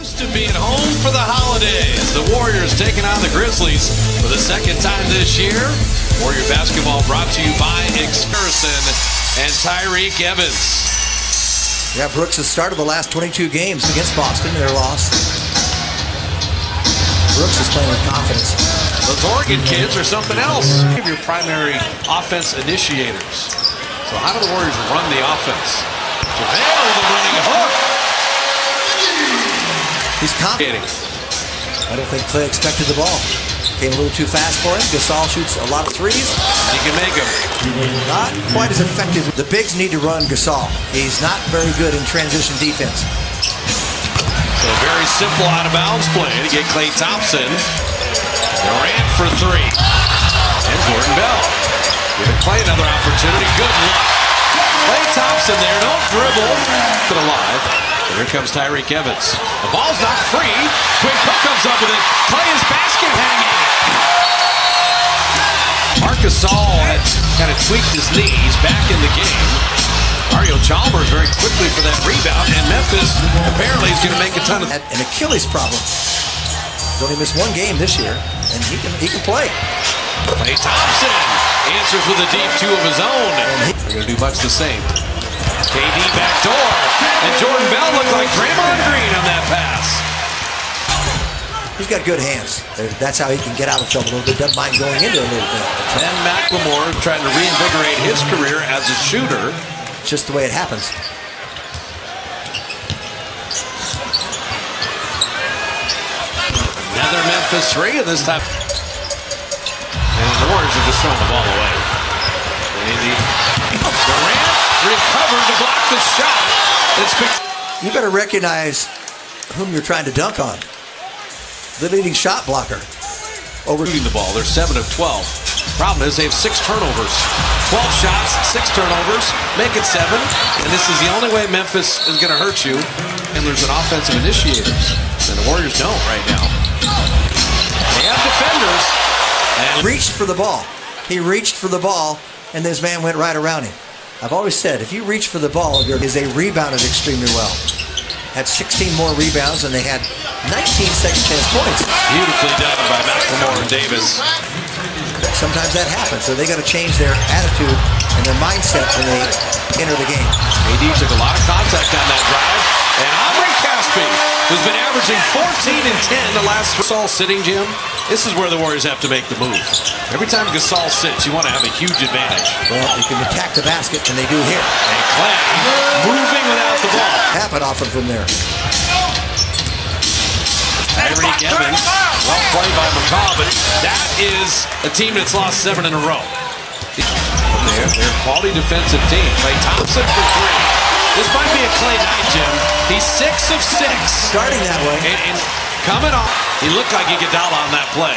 To be at home for the holidays. The Warriors taking on the Grizzlies for the second time this year. Warrior basketball brought to you by Experson and Tyreek Evans. Yeah, Brooks has started the last 22 games against Boston. Their loss. Brooks is playing with confidence. Those Oregon kids are something else. Your primary offense initiators. So how do the Warriors run the offense? JaVale with a running hook. He's confident. I don't think Clay expected the ball. Came a little too fast for him. Gasol shoots a lot of threes. He can make them. Not quite as effective. The bigs need to run Gasol. He's not very good in transition defense. So very simple out of bounds play to get Klay Thompson. Durant for three. And Jordan Bell. Giving Klay another opportunity. Good luck. Klay Thompson there. Don't dribble. But alive. And here comes Tyreek Evans. The ball's not free. Quick hook comes up with it. Klay is basket hanging. Marc Gasol had kind of tweaked his knee. He's back in the game. Mario Chalmers very quickly for that rebound. And Memphis apparently is going to make a ton of... An Achilles problem. He's only missed one game this year. And he can play. Klay Thompson answers with a deep two of his own. They're going to do much the same. KD backdoor, and Jordan Bell looked like Draymond Green on that pass. He's got good hands. That's how he can get out of trouble a little bit. Doesn't mind going into a little bit. And McLemore trying to reinvigorate his career as a shooter. It's just the way it happens. Another Memphis three, and this time. And the Warriors are just throwing the ball away. Durant recovered to block the shot. You better recognize whom you're trying to dunk on. The leading shot blocker. Overshooting the ball. They're 7 of 12. Problem is they have 6 turnovers. 12 shots, 6 turnovers, make it 7. And this is the only way Memphis is going to hurt you. And there's an offensive initiators. And the Warriors don't right now. They have defenders. And reached for the ball. He reached for the ball, and this man went right around him. I've always said, if you reach for the ball, they rebounded extremely well. Had 16 more rebounds, and they had 19 second chance points. Beautifully done by McLemore and Davis. Sometimes that happens, so they got to change their attitude and their mindset when they enter the game. AD took a lot of contact on that drive, and Omri Caspi, who's been averaging 14 and 10 the last... Gasol sitting, Jim. This is where the Warriors have to make the move. Every time Gasol sits, you want to have a huge advantage. Well, you can attack the basket, and they do here. And Klay moving without the ball. Happen off him from there. Tyreek Evans, well played by McCaw, but that is a team that's lost 7 in a row. They're a quality defensive team. Klay Thompson for 3. This might be a Klay night, Jim. He's 6 of 6. Starting that way. And coming off, he looked like Iguodala on that play.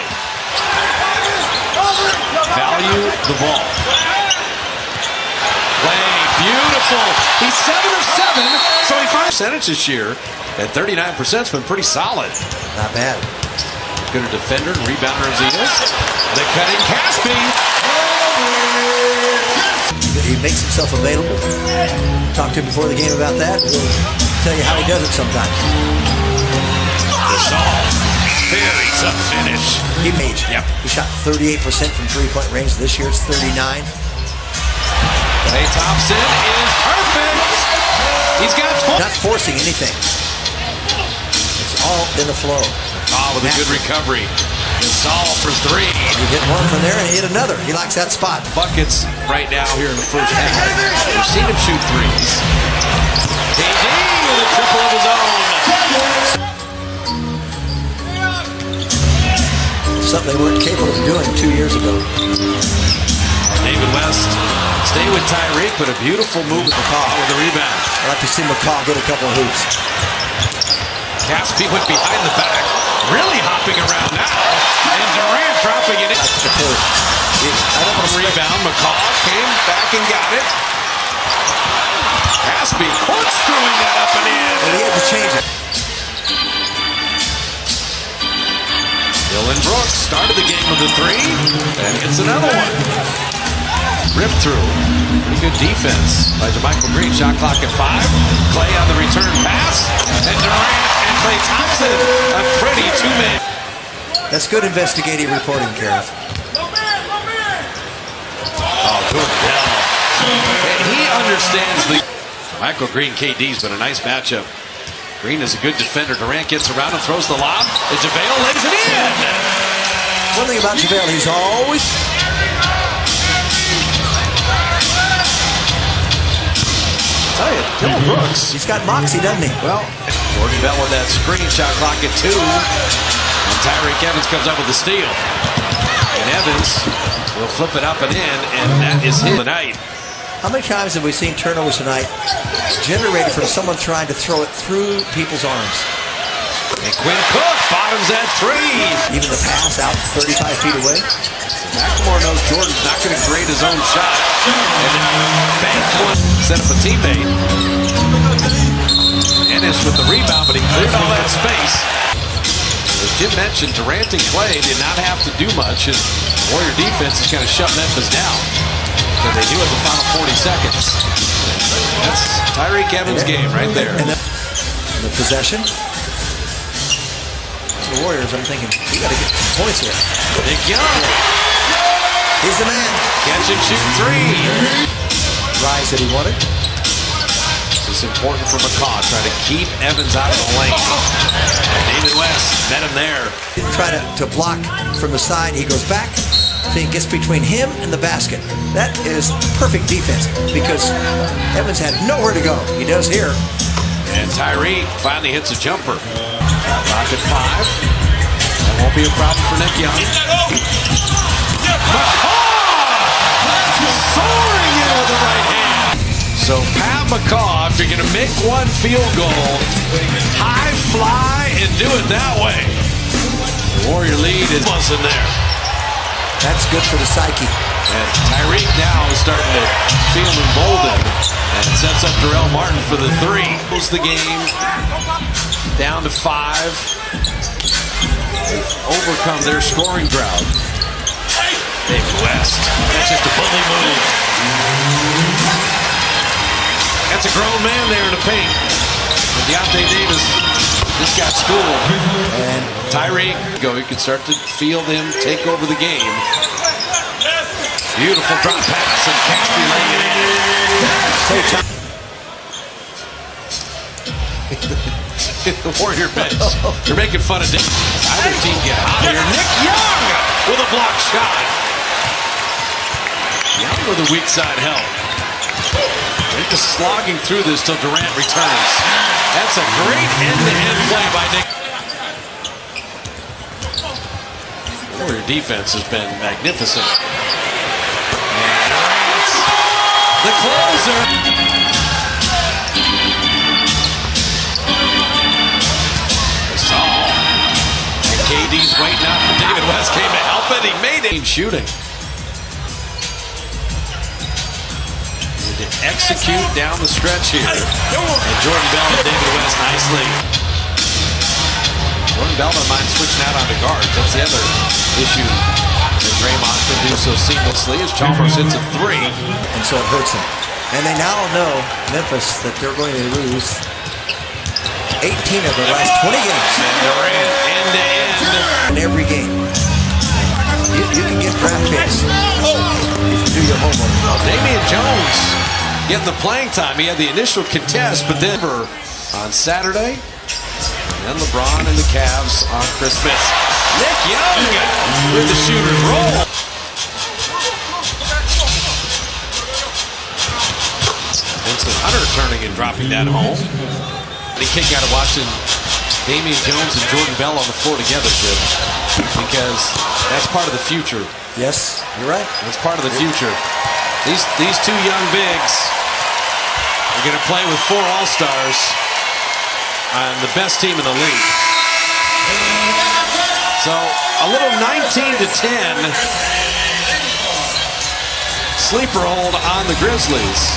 Value the ball. Klay, beautiful. He's 7 of 7, so he finds percentage this year at 39%. Has been pretty solid. Not bad. Good a defender and rebounder as he is. The cutting Caspi. He makes himself available. Talked to him before the game about that. We'll tell you how he does it sometimes. Gasol, very tough finish. He shot 38% from three-point range. This year it's 39. Klay Thompson is perfect. He's got 12. Not forcing anything. It's all in the flow. With a good recovery. Gasol for 3. He hit one from there and he hit another. He likes that spot. Buckets right now here in the first half. We've seen him shoot threes. KD with a triple of his own. Something they weren't capable of doing 2 years ago. David West stay with Tyreek, but a beautiful move with McCaw with the rebound. I'd like to see McCaw get a couple of hoops. Caspi went behind the back, really hopping around now, and Durant dropping it in. I don't want to rebound. McCaw came back and got it. Caspi corkscrewing that up and in. Well, he had to change it. Dylan Brooks started the game with a 3, and hits another one. Rip through. Pretty good defense by JaMychal Green. Shot clock at 5. Klay on the return pass, and Durant and Klay Thompson That's good investigative reporting, Gareth. Oh, Jordan Bell. He understands the... Michael Green, KD's been a nice matchup. Green is a good defender. Durant gets around and throws the lob. And JaVale lays it in. One thing about JaVale, he's always... I tell you, Dylan Brooks. He's got moxie, doesn't he? Well, Jordan Bell with that screen, shot clock at 2. And Tyreke Evans comes up with the steal. And Evans will flip it up and in, and that is his night. How many times have we seen turnovers tonight generated from someone trying to throw it through people's arms? And Quinn Cook bottoms at 3. Even the pass out 35 feet away. McLemore knows Jordan's not going to create his own shot. And banked one, set up a teammate. Ennis with the rebound, but he cleared all that space. As Jim mentioned, Durant and Clay did not have to do much, and Warrior defense is going to shut Memphis down. So they do it in the final 40 seconds. That's Tyreke Evans' game right there. And the possession. The Warriors, I'm thinking, we got to get some points here. Nick Young. He's the man. Catch and shoot 3. Rise that he wanted. This is important for McCaw, trying to keep Evans out of the lane. And David West met him there. Try to block from the side. He goes back. So he gets between him and the basket. That is perfect defense because Evans had nowhere to go. He does here. And Tyreke finally hits a jumper. Shot clock at 5. That won't be a problem for Nick Young. McCaw! Soaring in with the right hand. So Pat McCaw, if you're going to make one field goal, high fly and do it that way. The Warrior lead is in there. That's good for the psyche. And Tyreke now is starting to feel emboldened and sets up Darrell Martin for the 3. Close the game down to 5. They've overcome their scoring drought. David West. That's just a bully move. That's a grown man there in the paint. And Deontay Davis just got schooled. And Tyreke, you can start to feel them take over the game. Beautiful drop pass and Caspi laying it in. The Warrior bench. You're making fun of Dick. Either team get hot here. Nick Young with a block shot. Young with a weak side help. They're just slogging through this till Durant returns. That's a great end-to-end play by Nick. Warrior defense has been magnificent. And Durant, the closer. Gasol. And KD's waiting out for David West. Came to help it. He made it. Shooting. To execute down the stretch here. And Jordan Bell and David West nicely. Jordan Bell don't mind switching out onto guards. That's the other issue that Draymond can do so seamlessly as Chalmers hits a 3. And so it hurts them. And they now know, Memphis, that they're going to lose 18 of their last 20 games. And Durant end-to-end. In every game. You can get draft picks if you do your homework. Well, Damian Jones getting the playing time. He had the initial contest, but then on Saturday, and then LeBron and the Cavs on Christmas. Nick Young with the shooter's roll. Vincent Hunter turning and dropping that home. And he kicked out of watching Damian Jones and Jordan Bell on the floor together, Jim, because that's part of the future. Yes, you're right. That's part of the future. These two young bigs are going to play with 4 All-Stars on the best team in the league. So a little 19-10 sleeper hold on the Grizzlies.